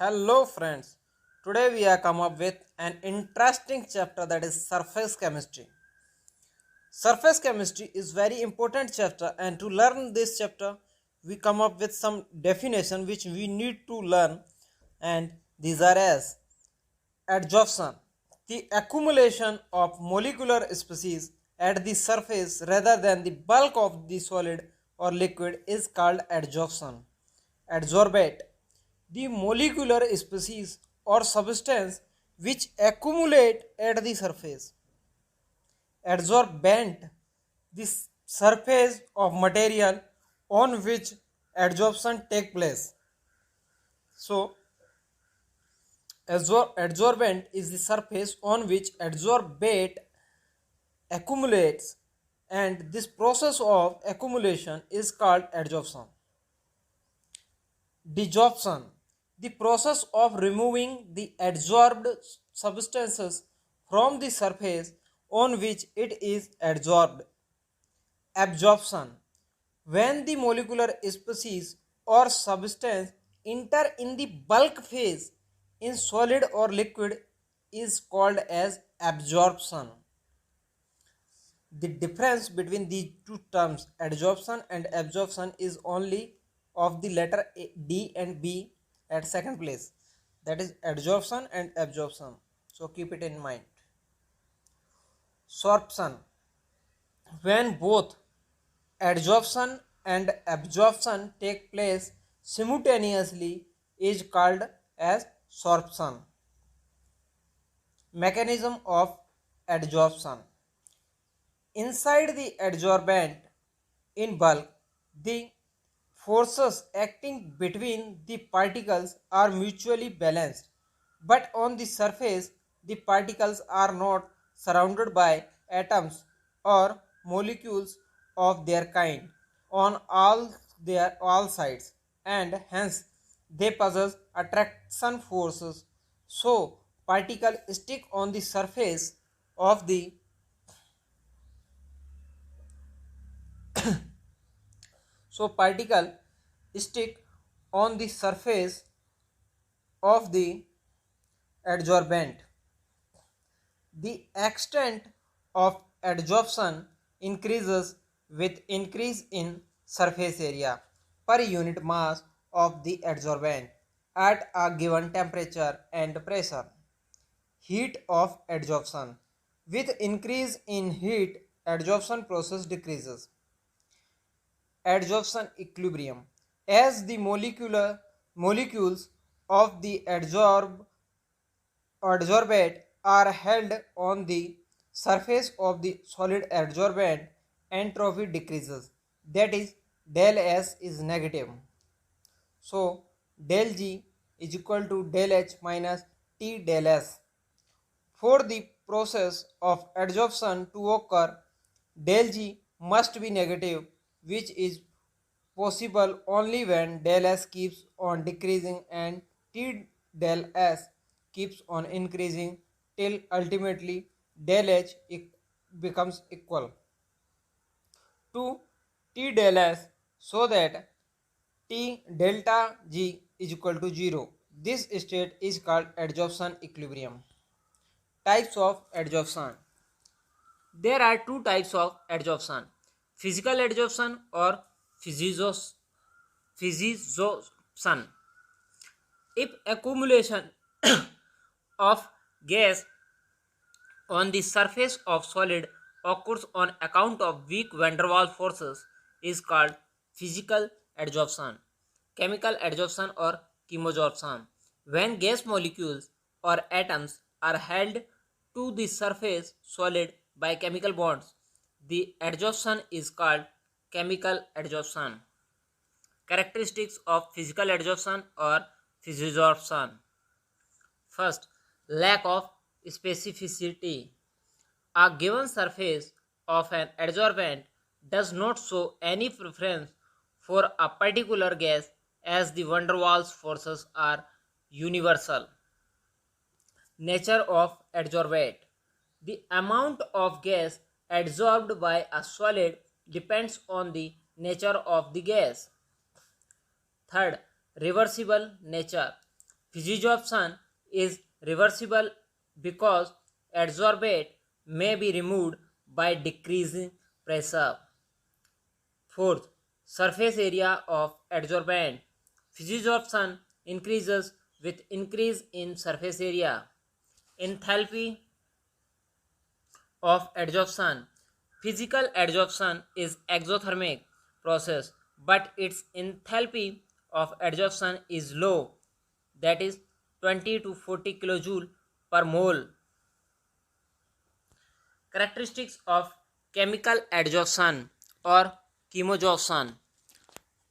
Hello friends, today we have come up with an interesting chapter, that is surface chemistry. Surface chemistry is very important chapter, and to learn this chapter we come up with some definition which we need to learn, and these are as adsorption, the accumulation of molecular species at the surface rather than the bulk of the solid or liquid is called adsorption. Adsorbate, the molecular species or substance which accumulate at the surface. Adsorbent, the surface of material on which adsorption take place. So adsorbent is the surface on which adsorbate accumulates, and this process of accumulation is called adsorption. Desorption, the process of removing the adsorbed substances from the surface on which it is adsorbed. Absorption, when the molecular species or substance enter in the bulk phase in solid or liquid is called as absorption. The difference between the two terms adsorption and absorption is only of the letter D and B at second place, that is adsorption and absorption, so keep it in mind. Sorption, when both adsorption and absorption take place simultaneously is called as sorption. Mechanism of adsorption, inside the adsorbent in bulk, the forces acting between the particles are mutually balanced, but on the surface the particles are not surrounded by atoms or molecules of their kind on all sides, and hence they possess attraction forces, so particles stick on the surface of the particle stick on the surface of the adsorbent. The extent of adsorption increases with increase in surface area per unit mass of the adsorbent at a given temperature and pressure. Heat of adsorption, with increase in heat adsorption process decreases. Adsorption equilibrium, as the molecules of the adsorbate are held on the surface of the solid adsorbent, entropy decreases, that is del S is negative, so del G is equal to del H minus T del S. For the process of adsorption to occur, del G must be negative, which is possible only when del S keeps on decreasing and T del S keeps on increasing till ultimately del H becomes equal to T del S, so that T delta G is equal to 0. This state is called adsorption equilibrium. Types of adsorption. There are two types of adsorption: physical adsorption or physisorption. If accumulation of gas on the surface of solid occurs on account of weak van der Waals forces, is called physical adsorption. Chemical adsorption or chemosorption, when gas molecules or atoms are held to the surface solid by chemical bonds, the adsorption is called chemical adsorption. Characteristics of physical adsorption or physisorption. First, lack of specificity. A given surface of an adsorbent does not show any preference for a particular gas, as the van der Waals forces are universal. Nature of adsorbate. The amount of gas adsorbed by a solid depends on the nature of the gas. Third, reversible nature. Physisorption is reversible because adsorbate may be removed by decreasing pressure. Fourth, surface area of adsorbent. Physisorption increases with increase in surface area. Enthalpy of adsorption. Physical adsorption is exothermic process, but its enthalpy of adsorption is low, that is 20 to 40 kilojoule per mole. Characteristics of chemical adsorption or chemosorption.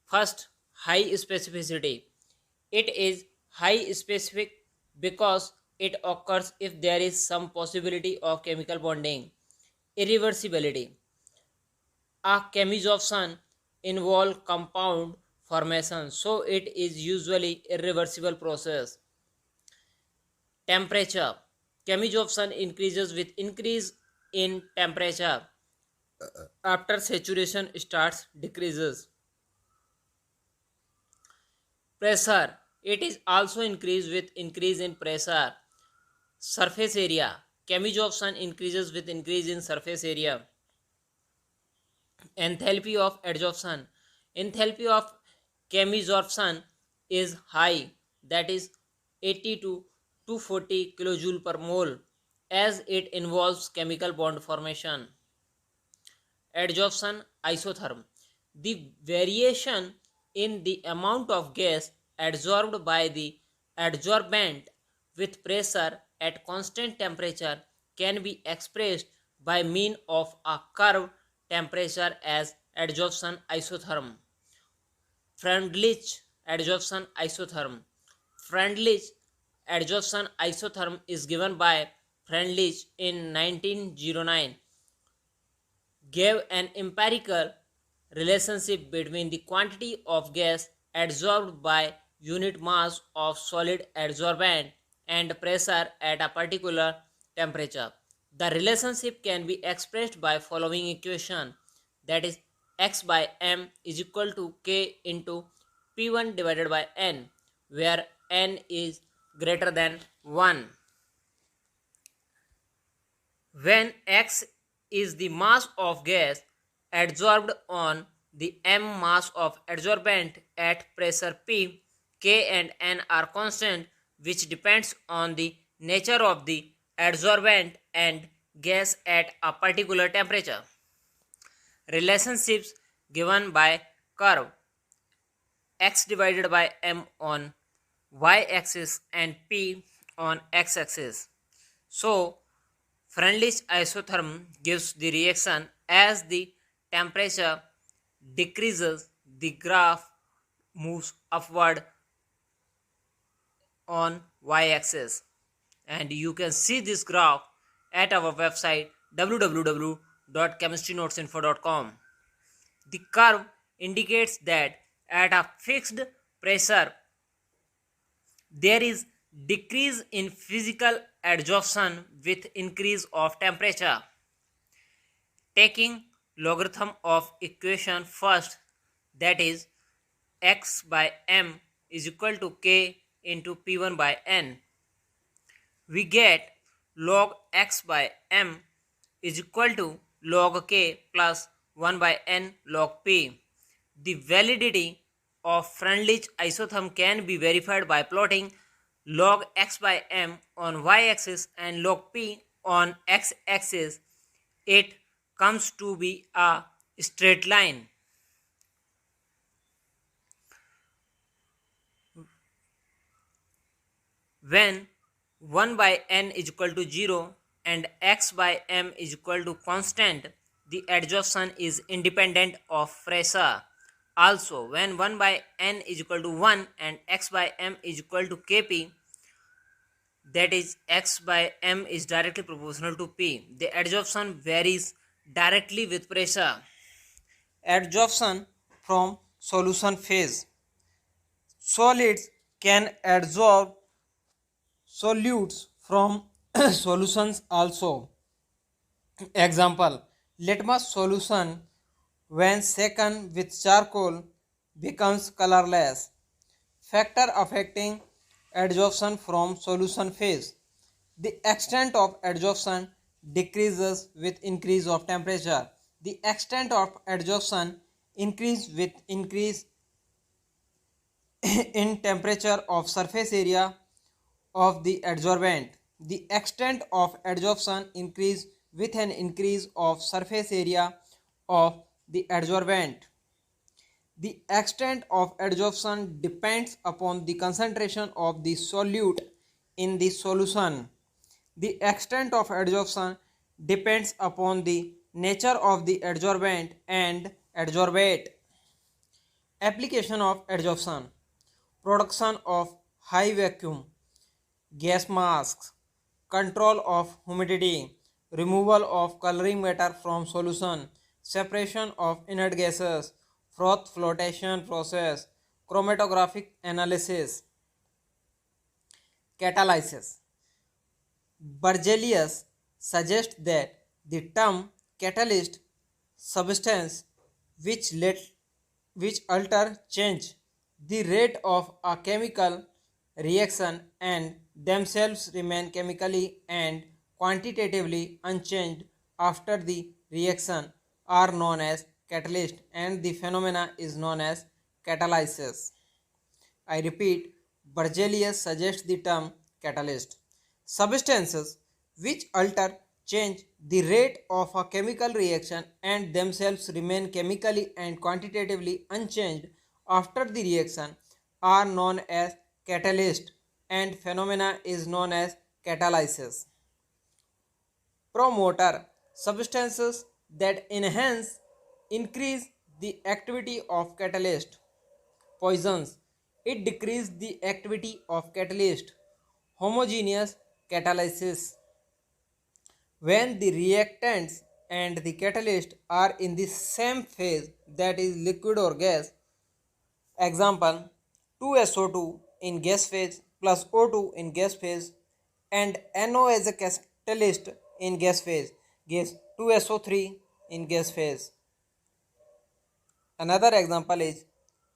First, high specificity. It is high specific because it occurs if there is some possibility of chemical bonding. Irreversibility. A chemisorption involves compound formation, so it is usually irreversible process. Temperature. Chemisorption increases with increase in temperature. After saturation starts decreases. Pressure. It is also increased with increase in pressure. Surface area. Chemisorption increases with increase in surface area. Enthalpy of adsorption. Enthalpy of chemisorption is high, that is 80 to 240 kilojoule per mole, as it involves chemical bond formation. Adsorption isotherm. The variation in the amount of gas adsorbed by the adsorbent with pressure at constant temperature can be expressed by mean of a curved temperature as adsorption isotherm. Freundlich adsorption isotherm. Freundlich adsorption isotherm is given by Freundlich in 1909. Gave an empirical relationship between the quantity of gas adsorbed by unit mass of solid adsorbent and pressure at a particular temperature. The relationship can be expressed by following equation, that is x by m is equal to k into P1 divided by n, where n is greater than 1. When x is the mass of gas adsorbed on the m mass of adsorbent at pressure P, k and n are constant, which depends on the nature of the adsorbent and gas at a particular temperature. Relationships given by curve x divided by m on y-axis and P on x-axis. So, Freundlich isotherm gives the reaction as the temperature decreases, the graph moves upward on y-axis, and you can see this graph at our website www.chemistrynotesinfo.com. The curve indicates that at a fixed pressure there is decrease in physical adsorption with increase of temperature. Taking logarithm of equation first, that is x by m is equal to k into P1 by n, we get log x by m is equal to log k plus 1 by n log p. The validity of Freundlich isotherm can be verified by plotting log x by m on y-axis and log p on x-axis. It comes to be a straight line. When 1 by n is equal to 0 and x by m is equal to constant, the adsorption is independent of pressure. Also, when 1 by n is equal to 1 and x by m is equal to kp, that is x by m is directly proportional to p, the adsorption varies directly with pressure. Adsorption from solution phase. Solids can adsorb solutes from solutions also. Example, litmus solution when shaken with charcoal becomes colorless. Factor affecting adsorption from solution phase. The extent of adsorption decreases with increase of temperature. The extent of adsorption increases with increase in temperature of surface area of the adsorbent. The extent of adsorption increase with an increase of surface area of the adsorbent. The extent of adsorption depends upon the concentration of the solute in the solution. The extent of adsorption depends upon the nature of the adsorbent and adsorbate. Application of adsorption: production of high vacuum gas masks, control of humidity, removal of coloring matter from solution, separation of inert gases, froth flotation process, chromatographic analysis. Catalysis. Berzelius suggests that the term catalyst substance which alter change the rate of a chemical reaction and themselves remain chemically and quantitatively unchanged after the reaction are known as catalyst, and the phenomena is known as catalysis. I repeat, Berzelius suggests the term catalyst. Substances which alter change the rate of a chemical reaction and themselves remain chemically and quantitatively unchanged after the reaction are known as catalyst, and phenomena is known as catalysis. Promoter: substances that increase the activity of catalyst. Poisons: it decreases the activity of catalyst. Homogeneous catalysis: when the reactants and the catalyst are in the same phase, that is liquid or gas. Example: 2SO2 in gas phase plus O2 in gas phase and NO as a catalyst in gas phase gives 2SO3 in gas phase. Another example is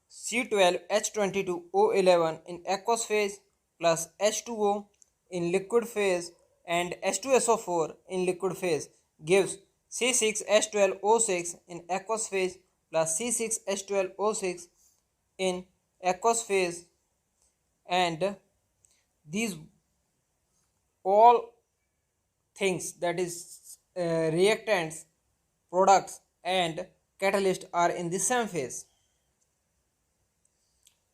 C12H22O11 in aqueous phase plus H2O in liquid phase and H2SO4 in liquid phase gives C6H12O6 in aqueous phase plus C6H12O6 in aqueous phase, and these all things, that is reactants, products and catalyst, are in the same phase.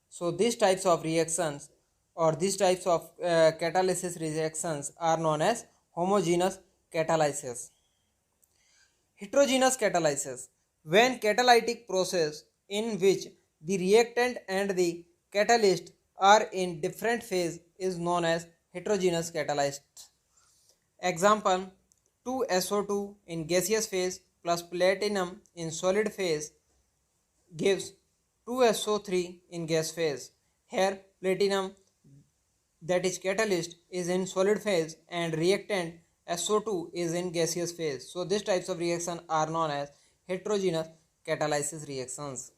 So these types of reactions or these types of catalysis reactions are known as homogeneous catalysis. Heterogeneous catalysis: when catalytic process in which the reactant and the catalyst are in different phase is known as heterogeneous catalyst. Example: 2SO2 in gaseous phase plus platinum in solid phase gives 2SO3 in gas phase. Here platinum, that is catalyst, is in solid phase and reactant SO2 is in gaseous phase. So these types of reactions are known as heterogeneous catalysis reactions.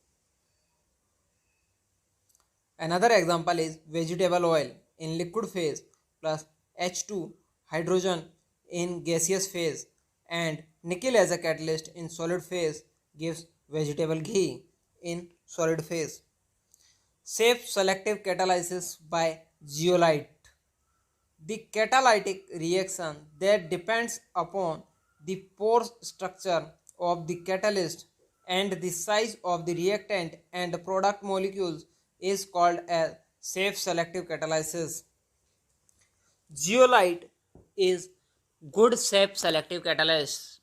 Another example is vegetable oil in liquid phase plus H2 hydrogen in gaseous phase and nickel as a catalyst in solid phase gives vegetable ghee in solid phase. Safe selective catalysis by zeolite: the catalytic reaction that depends upon the pore structure of the catalyst and the size of the reactant and product molecules is called as safe selective catalysis. Zeolite is good safe selective catalyst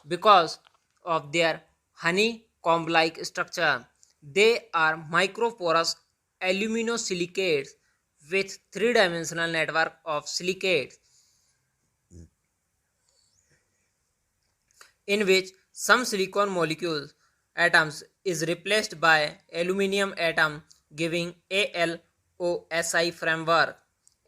because of their honeycomb-like structure. They are microporous aluminosilicates with three-dimensional network of silicates in which some silicon molecules atoms is replaced by aluminium atom, giving ALOSI framework.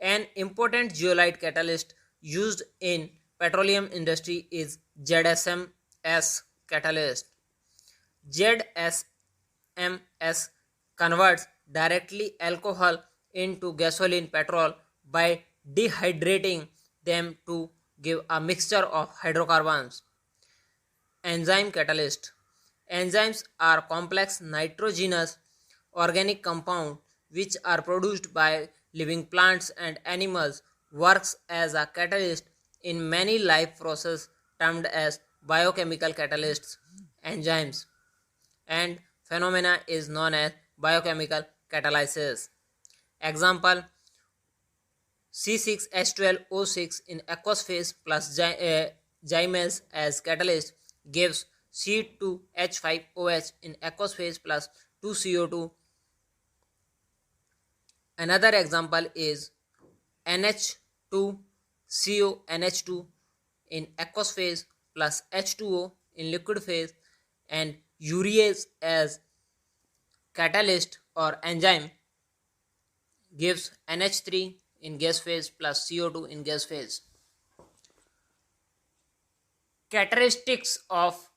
An important zeolite catalyst used in petroleum industry is ZSMS catalyst. ZSMS converts directly alcohol into gasoline, petrol by dehydrating them to give a mixture of hydrocarbons. Enzyme catalyst. Enzymes are complex nitrogenous organic compounds which are produced by living plants and animals, works as a catalyst in many life processes termed as biochemical catalysts. Enzymes and phenomena is known as biochemical catalysis. Example: C6H12O6 in aqueous phase plus gymase as catalyst gives C2H5OH in aqueous phase plus 2CO2. Another example is NH2CONH2 in aqueous phase plus H2O in liquid phase, and urease as catalyst or enzyme gives NH3 in gas phase plus CO2 in gas phase. Characteristics of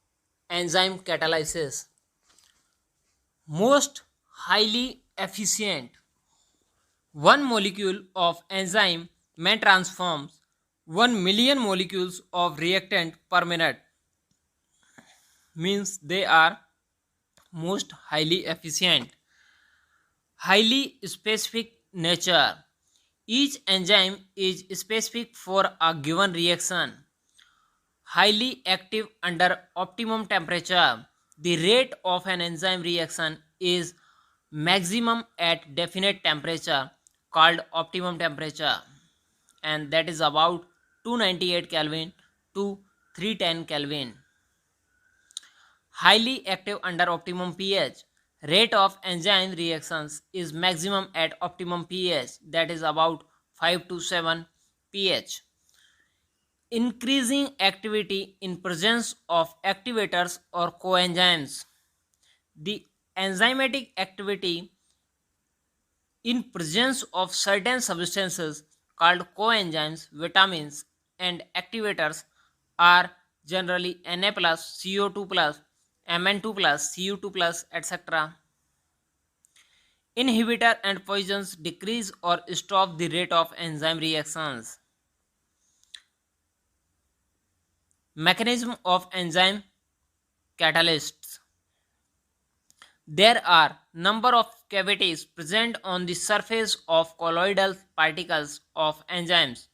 enzyme catalysis: most highly efficient. One molecule of enzyme may transform 1 million molecules of reactant per minute, means they are most highly efficient. Highly specific nature. Each enzyme is specific for a given reaction. Highly active under optimum temperature. The rate of an enzyme reaction is maximum at definite temperature called optimum temperature, and that is about 298 Kelvin to 310 Kelvin. Highly active under optimum pH. Rate of enzyme reactions is maximum at optimum pH, that is about 5 to 7 pH. Increasing activity in presence of activators or coenzymes. The enzymatic activity in presence of certain substances called coenzymes, vitamins, and activators are generally Na plus, CO2 plus, Mn2 plus, Cu2 plus, etc. Inhibitor and poisons decrease or stop the rate of enzyme reactions. Mechanism of enzyme catalysts. There are number of cavities present on the surface of colloidal particles of enzymes.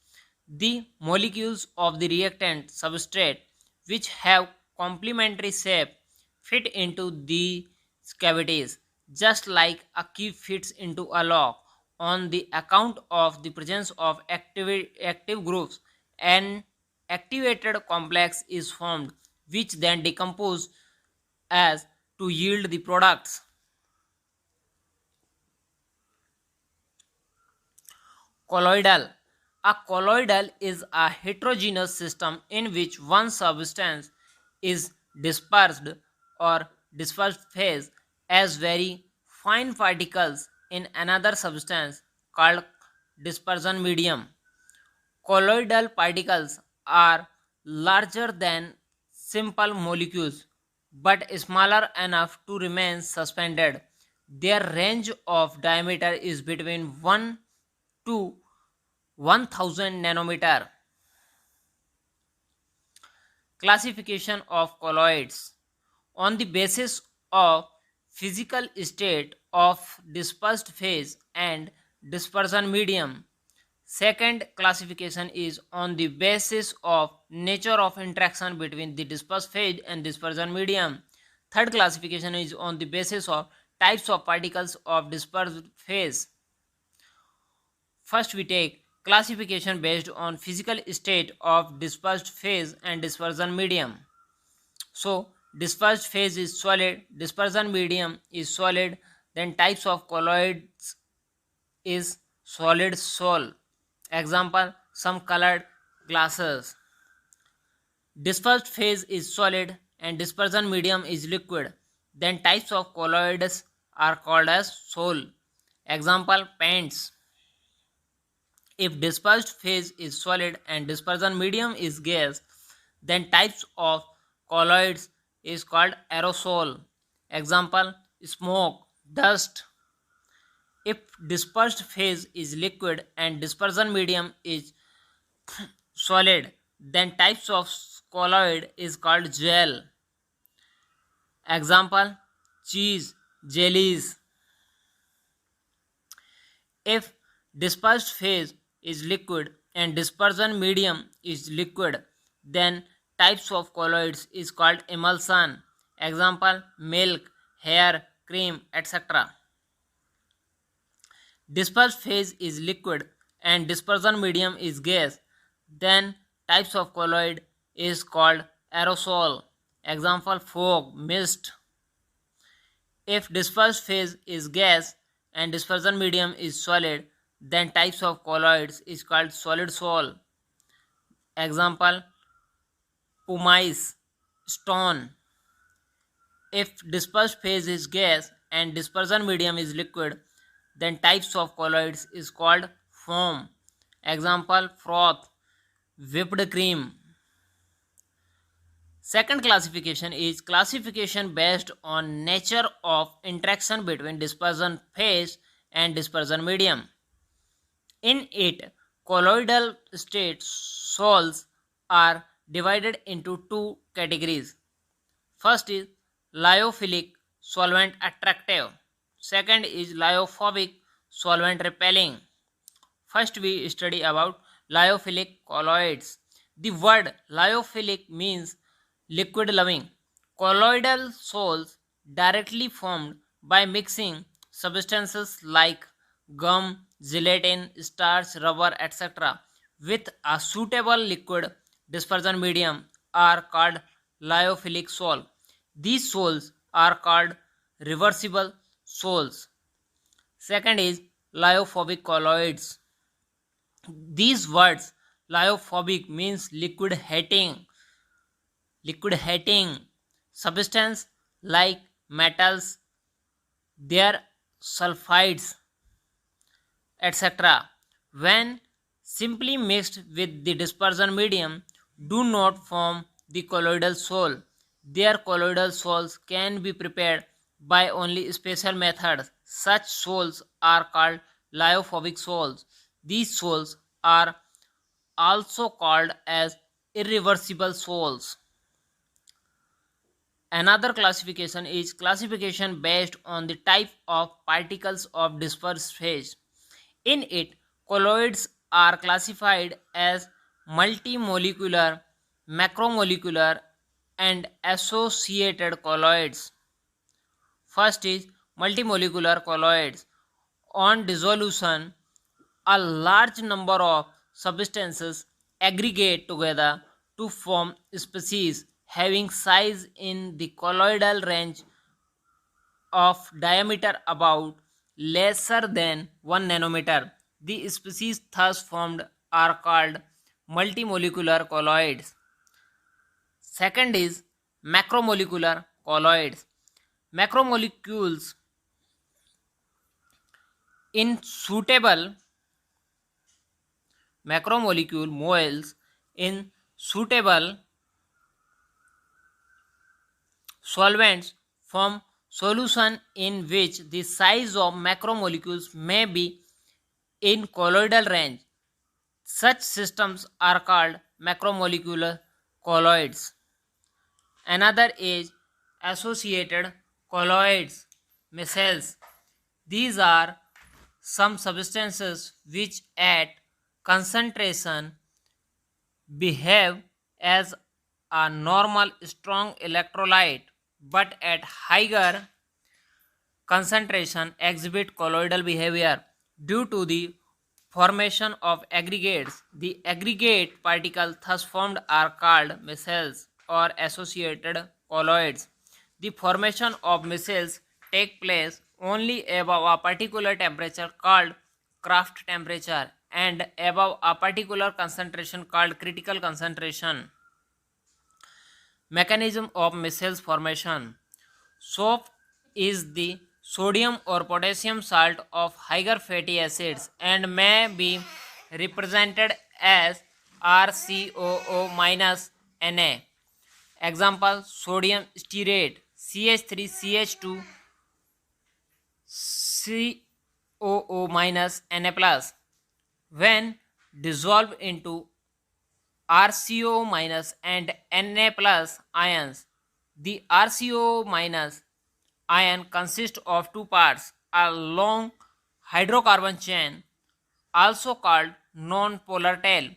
The molecules of the reactant substrate, which have complementary shape, fit into these cavities, just like a key fits into a lock. On the account of the presence of active groups, an activated complex is formed, which then decompose as to yield the products. Colloidal. A colloidal is a heterogeneous system in which one substance is dispersed or dispersed phase as very fine particles in another substance called dispersion medium. Colloidal particles are larger than simple molecules but smaller enough to remain suspended. Their range of diameter is between 1 to 1000 nanometer. Classification of colloids. On the basis of physical state of dispersed phase and dispersion medium. Second classification is on the basis of nature of interaction between the dispersed phase and dispersion medium. Third classification is on the basis of types of particles of dispersed phase. First we take classification based on physical state of dispersed phase and dispersion medium. So dispersed phase is solid, dispersion medium is solid, then types of colloids is solid sol. Example, some colored glasses. Dispersed phase is solid and dispersion medium is liquid. Then types of colloids are called as sol. Example, paints. If dispersed phase is solid and dispersion medium is gas, then types of colloids is called aerosol. Example, smoke, dust. If dispersed phase is liquid and dispersion medium is solid, then types of colloid is called gel. Example: cheese, jellies. If dispersed phase is liquid and dispersion medium is liquid, then types of colloids is called emulsion. Example: milk, hair, cream, etc. Dispersed phase is liquid and dispersion medium is gas, then types of colloid is called aerosol. Example: fog, mist. If dispersed phase is gas and dispersion medium is solid, then types of colloids is called solid sol. Example: pumice, stone. If dispersed phase is gas and dispersion medium is liquid, then types of colloids is called foam. Example: froth, whipped cream. Second classification is classification based on nature of interaction between dispersion phase and dispersion medium. In it, colloidal state sols are divided into two categories. First is lyophilic solvent attractive. Second is lyophobic solvent repelling. First we study about lyophilic colloids. The word lyophilic means liquid loving. Colloidal sols directly formed by mixing substances like gum, gelatin, starch, rubber, etc. with a suitable liquid dispersion medium are called lyophilic sol. These sols are called reversible sols. Second is lyophobic colloids. These words lyophobic means liquid hating. Substance like metals, their sulfides, etc. when simply mixed with the dispersion medium do not form the colloidal sol. Their colloidal sols can be prepared by only special methods. Such sols are called lyophobic sols. These sols are also called as irreversible sols. Another classification is classification based on the type of particles of dispersed phase. In it, colloids are classified as multimolecular, macromolecular, and associated colloids. First is multimolecular colloids. On dissolution, a large number of substances aggregate together to form species having size in the colloidal range of diameter about lesser than 1 nanometer. The species thus formed are called multimolecular colloids. Second is macromolecular colloids. Macromolecules in suitable macromolecule moles in suitable solvents form solution in which the size of macromolecules may be in colloidal range. Such systems are called macromolecular colloids. Another is associated colloids, micelles. These are some substances which at concentration behave as a normal strong electrolyte but at higher concentration exhibit colloidal behavior due to the formation of aggregates. The aggregate particles thus formed are called micelles or associated colloids. The formation of micelles take place only above a particular temperature called Kraft temperature and above a particular concentration called critical concentration. Mechanism of micelles formation. Soap is the sodium or potassium salt of higher fatty acids and may be represented as RCOO-Na. Example: sodium stearate, CH3CH2, COO minus Na plus. When dissolved into RCO minus and Na plus ions, the RCO minus ion consists of two parts: a long hydrocarbon chain, also called non-polar tail,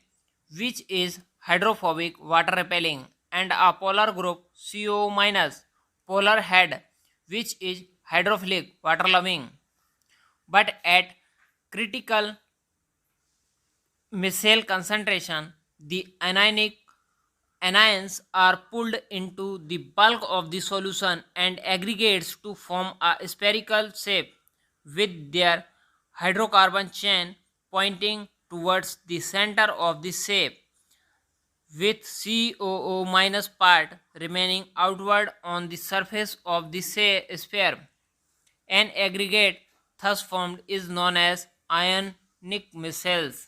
which is hydrophobic, water repelling, and a polar group CO minus, polar head, which is hydrophilic, water loving. But at critical micelle concentration, the anions are pulled into the bulk of the solution and aggregates to form a spherical shape with their hydrocarbon chain pointing towards the center of the shape, with COO minus part remaining outward on the surface of the sphere. An aggregate thus formed is known as ionic micelles.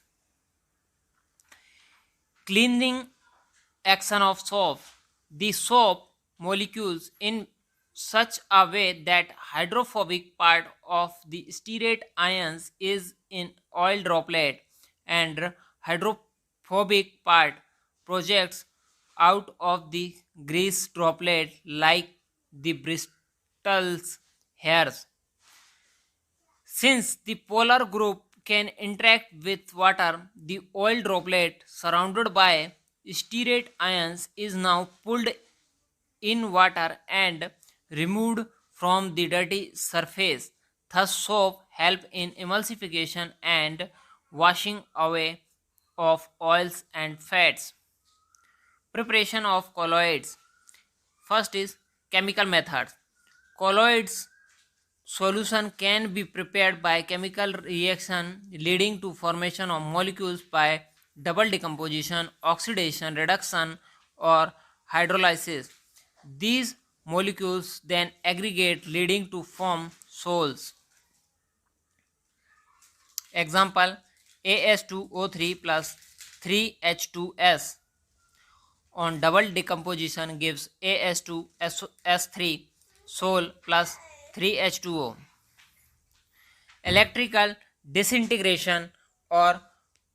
Cleansing action of soap. The soap molecules in such a way that hydrophobic part of the stearate ions is in oil droplet and hydrophobic part projects out of the grease droplet like the bristles hairs. Since the polar group can interact with water, the oil droplet surrounded by stearate ions is now pulled in water and removed from the dirty surface. Thus, soap help in emulsification and washing away of oils and fats. Preparation of colloids. First is chemical methods. Colloids solution can be prepared by chemical reaction leading to formation of molecules by double decomposition, oxidation, reduction, or hydrolysis. These molecules then aggregate leading to form sols. Example: As2O3 plus 3H2S on double decomposition gives As2S3 sol plus 3H2O. Electrical disintegration or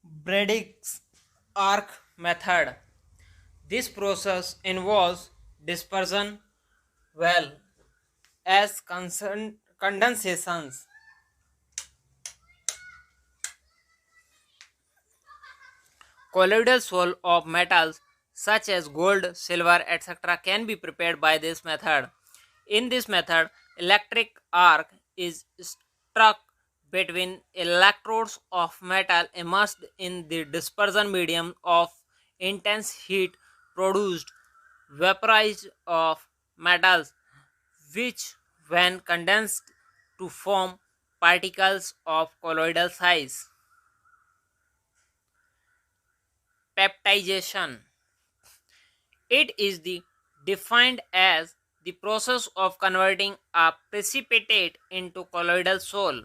Brady's arc method. This process involves dispersion well as condensations. Colloidal sol of metals such as gold, silver, etc. can be prepared by this method. In this method, electric arc is struck between electrodes of metal immersed in the dispersion medium of intense heat produced vaporized of metals, which when condensed to form particles of colloidal size. Peptidation. It is defined as the process of converting a precipitate into colloidal sol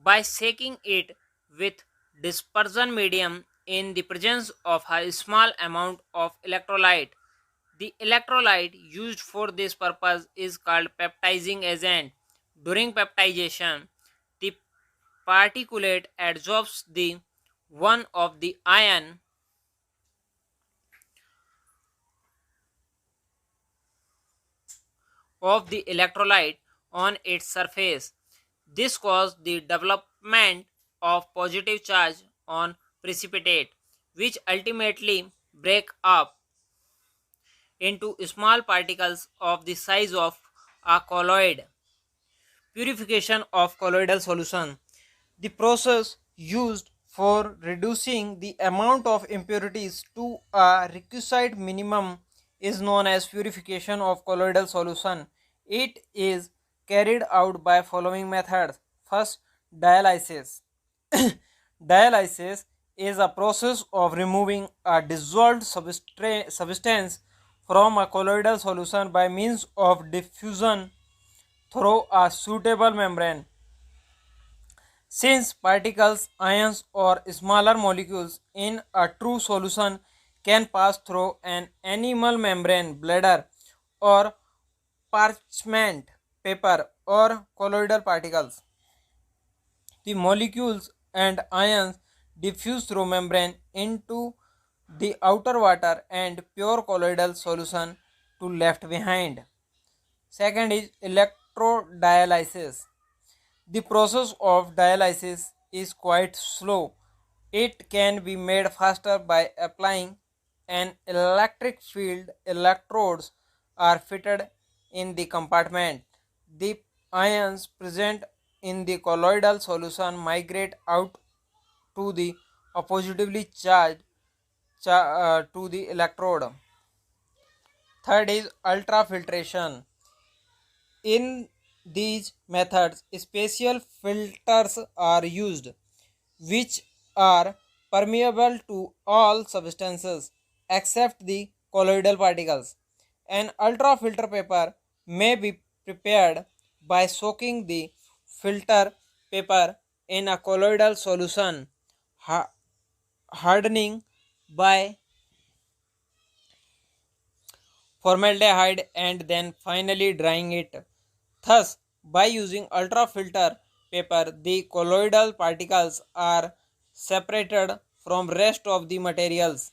by shaking it with dispersion medium in the presence of a small amount of electrolyte. The electrolyte used for this purpose is called peptizing agent. During peptidation, the particulate adsorbs the one of the ion of the electrolyte on its surface. This caused the development of positive charge on precipitate, which ultimately break up into small particles of the size of a colloid. Purification of colloidal solution. The process used for reducing the amount of impurities to a requisite minimum is known as purification of colloidal solution. It is carried out by following methods. First, dialysis. Dialysis is a process of removing a dissolved substance from a colloidal solution by means of diffusion through a suitable membrane. Since particles, ions, or smaller molecules in a true solution can pass through an animal membrane, bladder, or parchment paper or colloidal particles The molecules and ions diffuse through membrane into the outer water and pure colloidal solution to left behind. Second is electro dialysis. The process of dialysis is quite slow. It can be made faster by applying an electric field. Electrodes are fitted in the compartment. The ions present in the colloidal solution migrate out to the oppositively charged to the electrode. Third is ultrafiltration. In these methods, special filters are used which are permeable to all substances except the colloidal particles. An ultrafilter paper may be prepared by soaking the filter paper in a colloidal solution, hardening by formaldehyde and then finally drying it. Thus, by using ultrafilter paper, the colloidal particles are separated from rest of the materials.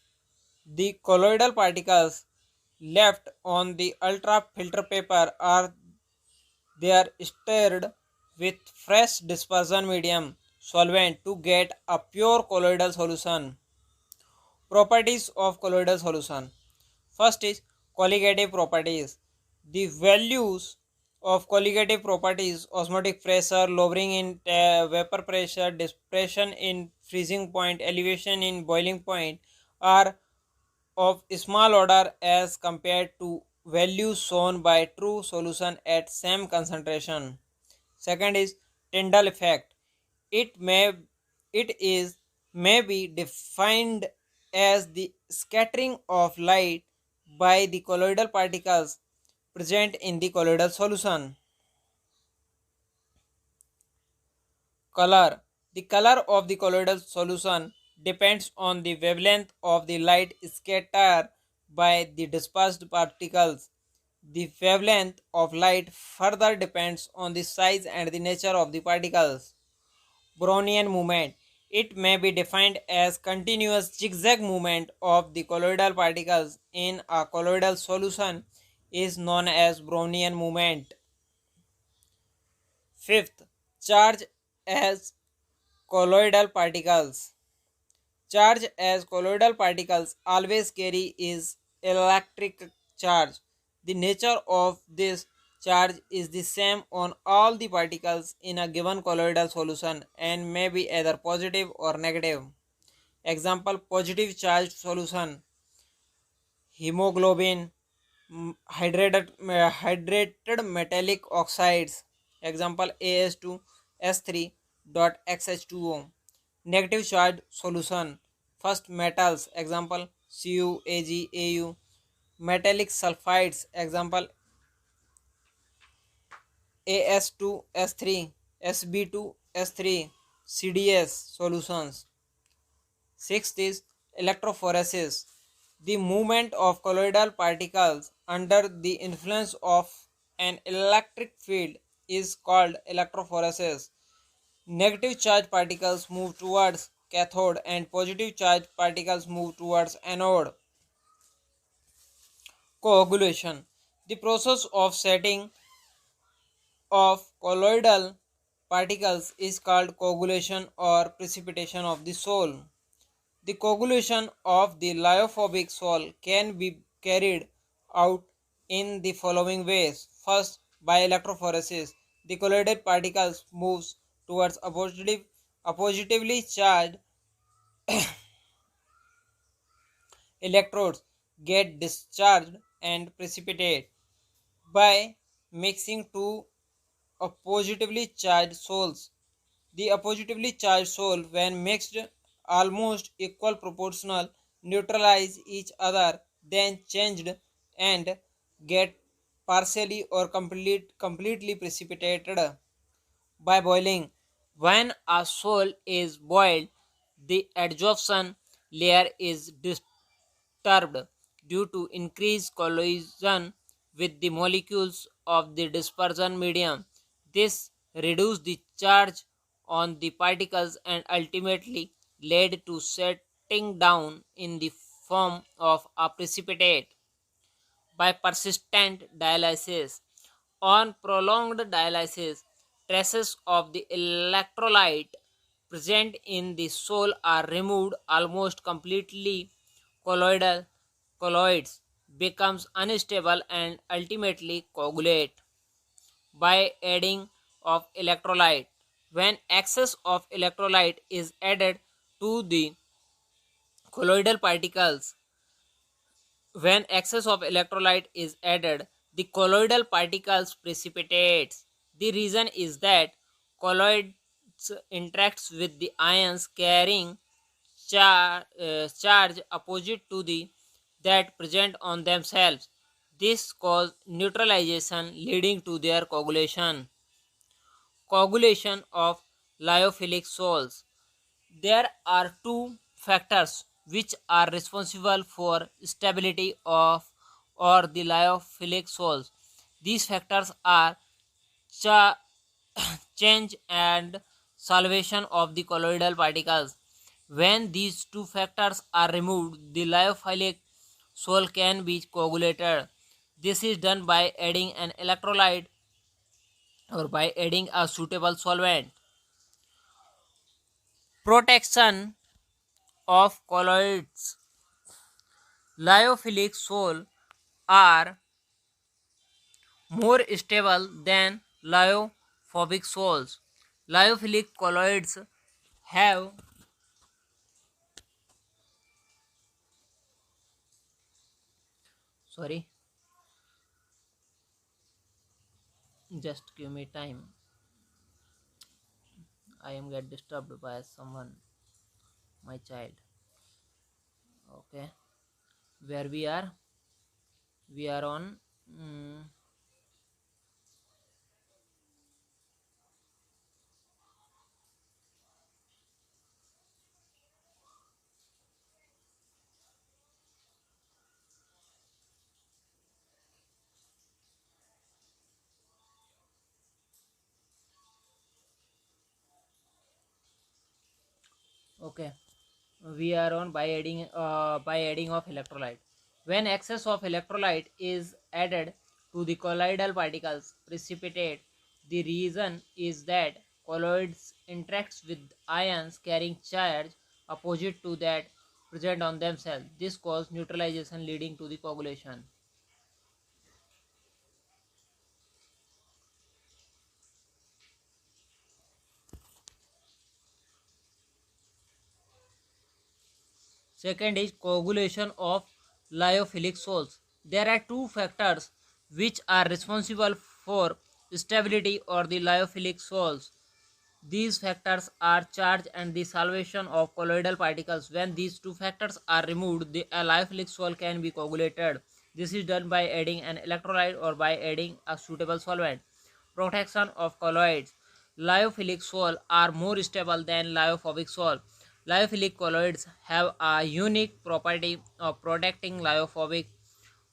The colloidal particles left on the ultrafilter paper are stirred with fresh dispersion medium solvent to get a pure colloidal solution. Properties of colloidal solution. First is colligative properties. The values of colligative properties, osmotic pressure, lowering in vapor pressure, depression in freezing point, elevation in boiling point, are of small order as compared to values shown by true solution at same concentration. Second is Tyndall effect. It may it is may be defined as the scattering of light by the colloidal particles present in the colloidal solution. Color. The color of the colloidal solution depends on the wavelength of the light scattered by the dispersed particles. The wavelength of light further depends on the size and the nature of the particles. Brownian movement. It may be defined as continuous zigzag movement of the colloidal particles in a colloidal solution is known as Brownian movement. Fifth, charge as colloidal particles. Charge as colloidal particles always carry is electric charge. The nature of this charge is the same on all the particles in a given colloidal solution and may be either positive or negative. Example, positive charged solution, hemoglobin, hydrated metallic oxides. Example, As2S3 dot XH2O. Negative charged solution, first metals. Example, Cu, Ag, Au. Metallic sulfides. Example, As2S3, Sb2S3, CDS solutions. Sixth is electrophoresis. The movement of colloidal particles under the influence of an electric field is called electrophoresis. Negative charged particles move towards cathode and positive charged particles move towards anode. Coagulation. The process of setting of colloidal particles is called coagulation or precipitation of the sol. The coagulation of the lyophobic sol can be carried out in the following ways. First, by electrophoresis, the colloidal particles moves towards positively charged electrodes, get discharged and precipitate by mixing two positively charged sols. The positively charged sol, when mixed almost equal proportional, neutralize each other, then changed and get partially or completely precipitated by boiling. When a sol is boiled, the adsorption layer is disturbed due to increased collision with the molecules of the dispersion medium. This reduces the charge on the particles and ultimately led to setting down in the form of a precipitate by persistent dialysis. On prolonged dialysis, traces of the electrolyte present in the soul are removed almost completely. Colloidal colloids becomes unstable and ultimately coagulate by adding of electrolyte. When excess of electrolyte is added to the colloidal particles, when excess of electrolyte is added, the colloidal particles precipitates. The reason is that colloids interacts with the ions carrying charge opposite to the that present on themselves. This cause neutralization leading to their coagulation. Coagulation of lyophilic salts. There are two factors which are responsible for stability of or the lyophilic salts. These factors are cha- change and salvation of the colloidal particles. When these two factors are removed, the lyophilic salt can be coagulated. This is done by adding an electrolyte or by adding a suitable solvent. Protection of colloids. Lyophilic salts are more stable than lyophobic salts. Lyophilic colloids have sorry, just give me time. I am get disturbed by someone, my child. Okay, where we are? We are on. Okay, we are on by adding of electrolyte. When excess of electrolyte is added to the colloidal particles precipitate, the reason is that colloids interacts with ions carrying charge opposite to that present on themselves. This causes neutralization leading to the coagulation. Second is coagulation of lyophilic salts. There are two factors which are responsible for stability or the lyophilic salts. These factors are charge and the salvation of colloidal particles. When these two factors are removed, the lyophilic salt can be coagulated. This is done by adding an electrolyte or by adding a suitable solvent. Protection of colloids. Lyophilic salts are more stable than lyophobic salts. Lyophilic colloids have a unique property of protecting lyophobic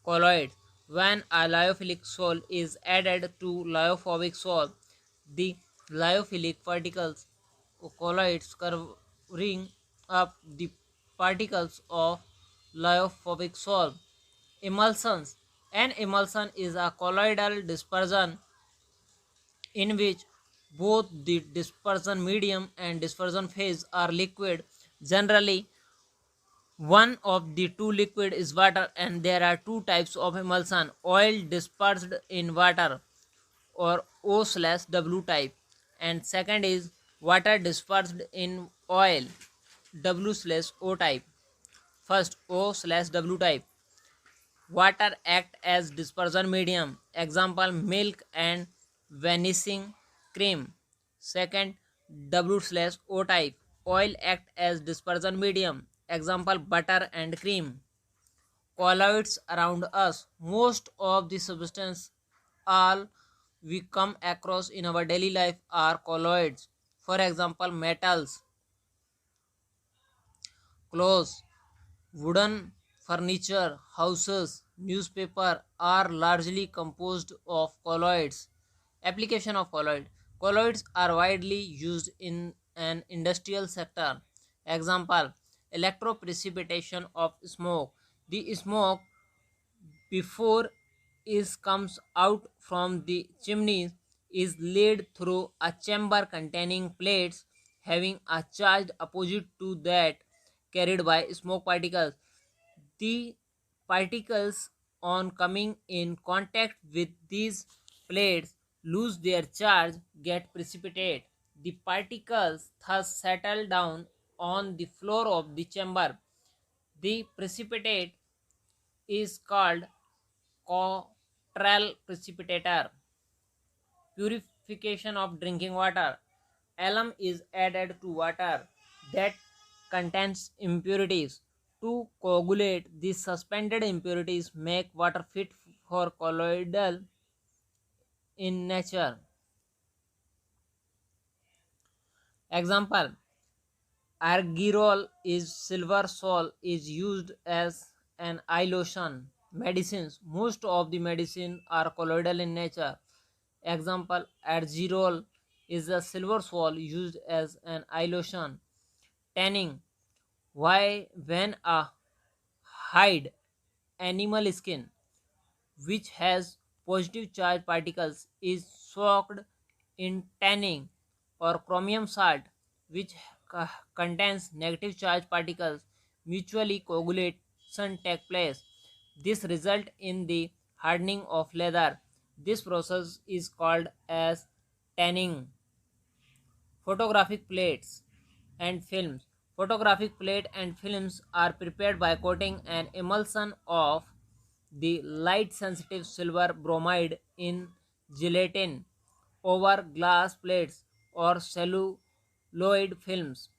colloids. When a lyophilic salt is added to lyophobic salt, the lyophilic particles colloids covering up the particles of lyophobic salt. Emulsions. An emulsion is a colloidal dispersion in which both the dispersion medium and dispersion phase are liquid. Generally, one of the two liquid is water, and there are two types of emulsion: oil dispersed in water or O slash W type, and second is water dispersed in oil W slash O type. First, O slash W type. Water act as dispersion medium. Example, milk and vanishing cream. Second, W slash O type. Oil act as dispersion medium. Example, butter and cream. Colloids around us. Most of the substances all we come across in our daily life are colloids. For example, metals, clothes, wooden furniture, houses, newspaper are largely composed of colloids. Application of colloid. Colloids are widely used in an industrial sector. Example: electroprecipitation of smoke. The smoke before it comes out from the chimneys is led through a chamber containing plates having a charge opposite to that carried by smoke particles. The particles, on coming in contact with these plates, lose their charge, get precipitate. The particles thus settle down on the floor of the chamber. The precipitate is called Cottrell precipitator. Purification of drinking water. Alum is added to water that contains impurities. To coagulate, these suspended impurities make water fit for colloidal in nature. Example: argyrol is silver sol is used as an eye lotion. Medicines. Most of the medicine are colloidal in nature. Example: argyrol is a silver sol used as an eye lotion. Tanning. Why when a hide animal skin which has positive charge particles is soaked in tanning, or chromium salt which contains negative charge particles mutually coagulation take place. This result in the hardening of leather. This process is called as tanning. Photographic plates and films. Photographic plate and films are prepared by coating an emulsion of the light sensitive silver bromide in gelatin over glass plates or celluloid films.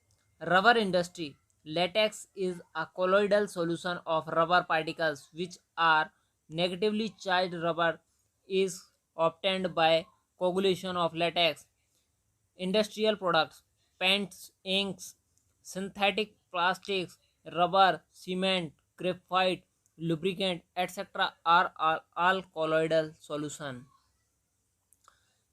Rubber industry. Latex is a colloidal solution of rubber particles which are negatively charged. Rubber is obtained by coagulation of latex. Industrial products, paints, inks, synthetic plastics, rubber, cement, graphite, lubricant, etc. are all colloidal solution.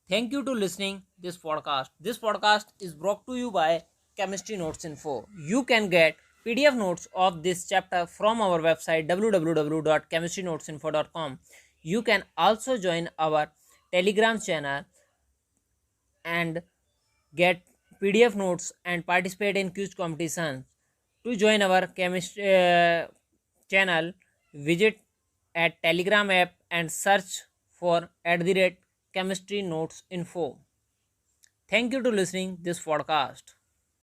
Thank you to listening this podcast. This podcast is brought to you by Chemistry Notes Info. You can get PDF notes of this chapter from our website www.chemistrynotesinfo.com. You can also join our Telegram channel and get PDF notes and participate in quiz competitions. To join our chemistry channel, visit at Telegram app and search for @chemistry notes info. Thank you to listening this podcast.